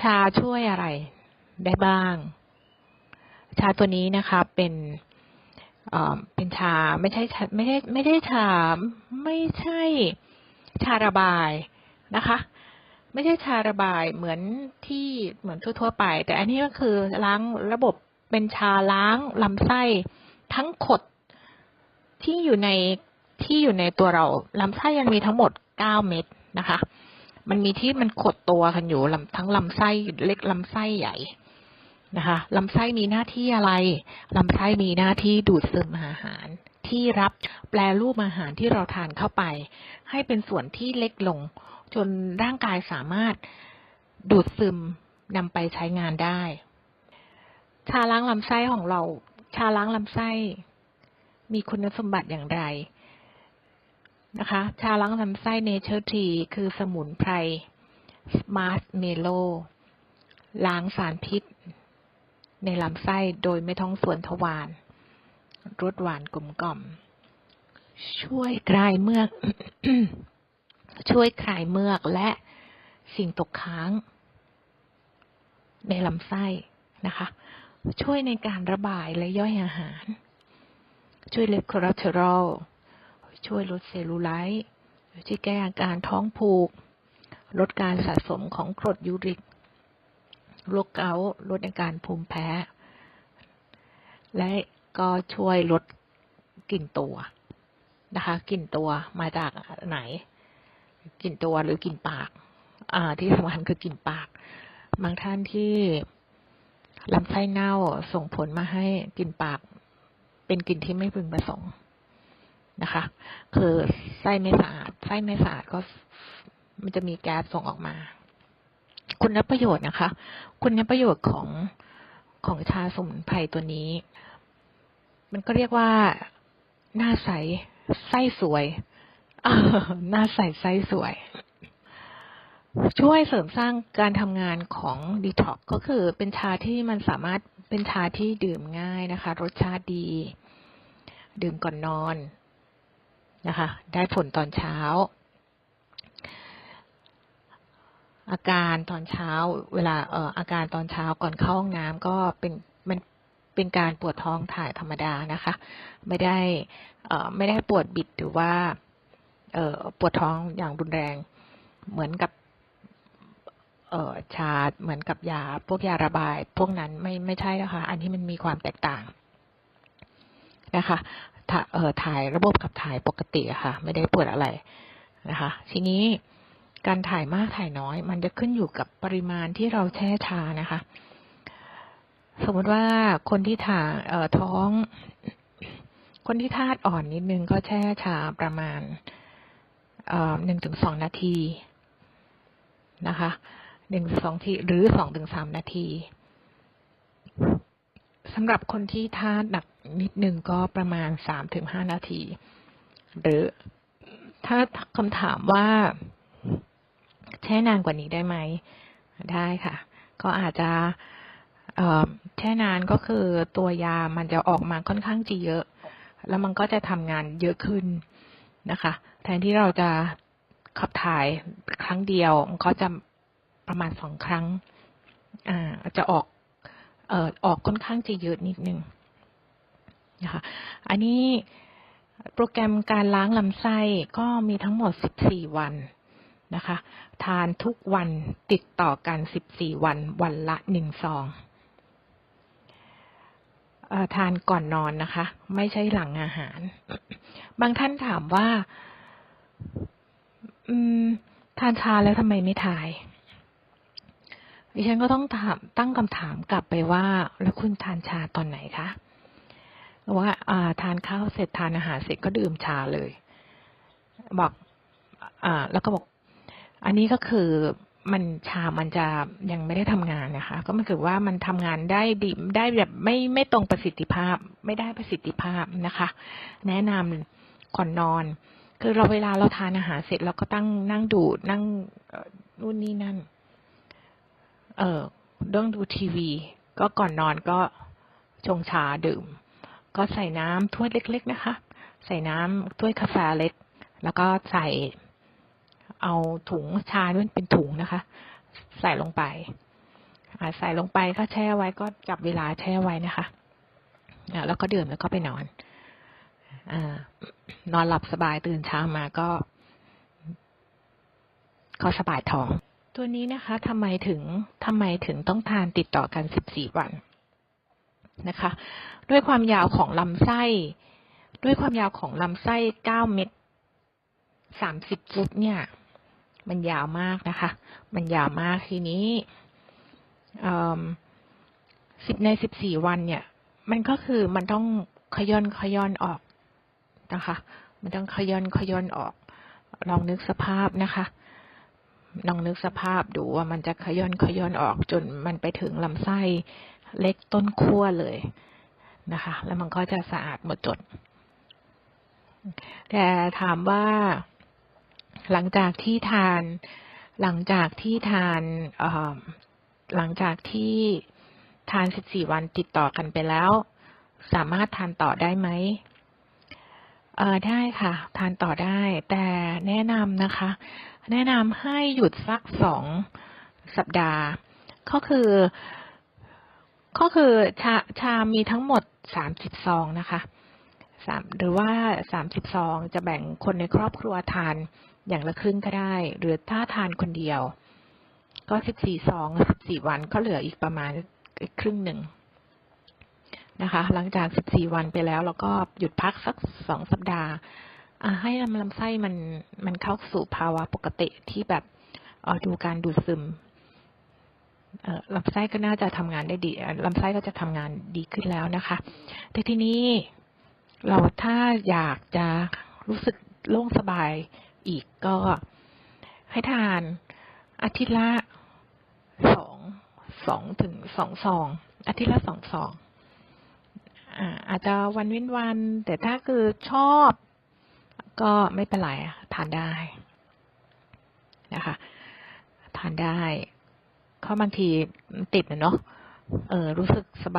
ชาช่วยอะไรได้บ้างชาตัวนี้นะคะเป็นชาไม่ใช่ชาไม่ใช่ชาระบายนะคะไม่ใช่ชาระบายเหมือนทั่วๆไปแต่อันนี้ก็คือล้างระบบเป็นชาล้างลำไส้ทั้งขดที่อยู่ในตัวเราลำไส้ยังมีทั้งหมด9 เม็ดนะคะมันมีที่มันขดตัวกันอยู่ทั้งลำไส้เล็กลำไส้ใหญ่นะคะลำไส้มีหน้าที่อะไรลำไส้มีหน้าที่ดูดซึมอาหารที่รับแปรรูปอาหารที่เราทานเข้าไปให้เป็นส่วนที่เล็กลงจนร่างกายสามารถดูดซึมนำไปใช้งานได้ชาล้างลำไส้ของเราชาล้างลำไส้มีคุณสมบัติอย่างไรนะคะชาล้างลำไส้ Nature Tea คือสมุนไพรมาร์ชเมลโล่ล้างสารพิษในลำไส้โดยไม่ต้องส่วนทวารรสหวานกลมกล่อมช่วยคลายเมือก ช่วยคลายเมือกและสิ่งตกค้างในลำไส้นะคะช่วยในการระบายและย่อยอาหารช่วยลดคอเลสเตอรอลช่วยลดเซลลูไลท์ช่วยแก้อาการท้องผูกลดการสะสมของกรดยูริกโรคเกาต์ลดอาการภูมิแพ้และก็ช่วยลดกลิ่นตัวนะคะกลิ่นตัวมาจากไหนกลิ่นตัวหรือกลิ่นปากที่สำคัญคือกลิ่นปากบางท่านที่ลำไส้เน่าส่งผลมาให้กลิ่นปากเป็นกลิ่นที่ไม่พึงประสงค์นะคะคือไส้ไม่สะอาดก็มันจะมีแก๊สส่งออกมาคุณประโยชน์นะคะคุณประโยชน์ของชาสมุนไพรตัวนี้มันก็เรียกว่าหน้าใสไส้สวยหน้าใสไส้สวยช่วยเสริมสร้างการทำงานของดีท็อกซ์ก็คือเป็นชาที่มันสามารถเป็นชาที่ดื่มง่ายนะคะรสชาติดีดื่มก่อนนอนนะคะได้ผลตอนเช้าอาการตอนเช้าเวลาอาการตอนเช้าก่อนเข้าห้องน้ำก็เป็นการปวดท้องถ่ายธรรมดานะคะไม่ได้ปวดบิดหรือว่าปวดท้องอย่างรุนแรงเหมือนกับชาเหมือนกับยาพวกยาระบายพวกนั้นไม่ใช่นะคะอันที่มันมีความแตกต่างนะคะถ่ายระบบขับถ่ายปกติค่ะไม่ได้ปวดอะไรนะคะทีนี้การถ่ายมากถ่ายน้อยมันจะขึ้นอยู่กับปริมาณที่เราแช่ชานะคะสมมติว่าคนที่ท้องคนที่ธาตุอ่อนนิดนึงก็แช่ชาประมาณ1-2 นาทีนะคะ1-2 ทีหรือ2-3 นาทีสำหรับคนที่ธาตุหนักนิดนึงก็ประมาณ3-5 นาทีหรือถ้าคำถามว่าแช่นานกว่านี้ได้ไหมได้ค่ะก็อาจจะแช่นานก็คือตัวยามันจะออกมาค่อนข้างจะเยอะแล้วมันก็จะทำงานเยอะขึ้นนะคะแทนที่เราจะขับถ่ายครั้งเดียวมันก็จะประมาณ2 ครั้งจะออกค่อนข้างจะเยอะนิดนึงนะคะอันนี้โปรแกรมการล้างลำไส้ก็มีทั้งหมด14 วันนะคะทานทุกวันติดต่อกัน14 วันวันละ1 ซองทานก่อนนอนนะคะไม่ใช่หลังอาหารบางท่านถามว่าทานชาแล้วทำไมไม่ถ่ายดิฉันก็ต้องตั้งคำถามกลับไปว่าแล้วคุณทานชาตอนไหนคะว่าทานข้าวเสร็จทานอาหารเสร็จก็ดื่มชาเลยบอกแล้วก็บอกอันนี้ก็คือชามันจะยังไม่ได้ทำงานนะคะก็มันคือว่ามันทำงานได้ดีได้แบบไม่ตรงประสิทธิภาพไม่ได้ประสิทธิภาพนะคะแนะนำก่อนนอนคือเวลาเราทานอาหารเสร็จเราก็นั่งดูนั่งนู่นนี่นั่นต้องดูทีวีก็ก่อนนอนก็ชงชาดื่มก็ใส่น้ำถ้วยเล็กๆนะคะใส่น้ำถ้วยกาแฟเล็กแล้วก็ใส่เอาถุงชาด้วยเป็นถุงนะคะใส่ลงไป ใส่ลงไปก็แช่ไว้ก็จับเวลาแช่ไว้นะคะแล้วก็ดื่มแล้วก็ไปนอนนอนหลับสบายตื่นเช้ามาก็สบายท้องตัวนี้นะคะทำไมถึงต้องทานติดต่อกัน14 วันนะคะด้วยความยาวของลำไส้9 เม็ด30 ฟุตเนี่ยมันยาวมากนะคะมันยาวมากทีนี้ใน14 วันเนี่ยมันก็คือมันต้องขย่อนออกนะคะมันต้องขย่อนออกลองนึกสภาพนะคะลองนึกสภาพดูว่ามันจะขย่อนออกจนมันไปถึงลำไส้เล็กต้นขั้วเลยนะคะแล้วมันก็จะสะอาดหมดจดแต่ถามว่าหลังจากที่ทาน14 วันติดต่อกันไปแล้วสามารถทานต่อได้ไหมได้ค่ะทานต่อได้แต่แนะนำนะคะแนะนำให้หยุดสัก2 สัปดาห์ก็คือชามีทั้งหมด30 ซองนะคะหรือว่า30 ซองจะแบ่งคนในครอบครัวทานอย่างละครึ่งก็ได้หรือถ้าทานคนเดียวก็14 ซอง14 วันก็เหลืออีกประมาณครึ่งหนึ่งนะคะหลังจาก14 วันไปแล้วเราก็หยุดพักสัก2 สัปดาห์ให้ลำไส้มันเข้าสู่ภาวะปกติที่แบบดูการดูดซึมลำไส้ก็น่าจะทำงานได้ดีลำไส้ก็จะทำงานดีขึ้นแล้วนะคะแต่ทีนี้เราถ้าอยากจะรู้สึกโล่งสบายอีกก็ให้ทานอาทิตย์ละ2 ถึง 2 ซองอาทิตย์ละ2 ซองอาจจะวันเว้นวันแต่ถ้าคือชอบก็ไม่เป็นไรทานได้นะคะทานได้เพราะบางทีติดเนาะรู้สึกสบาย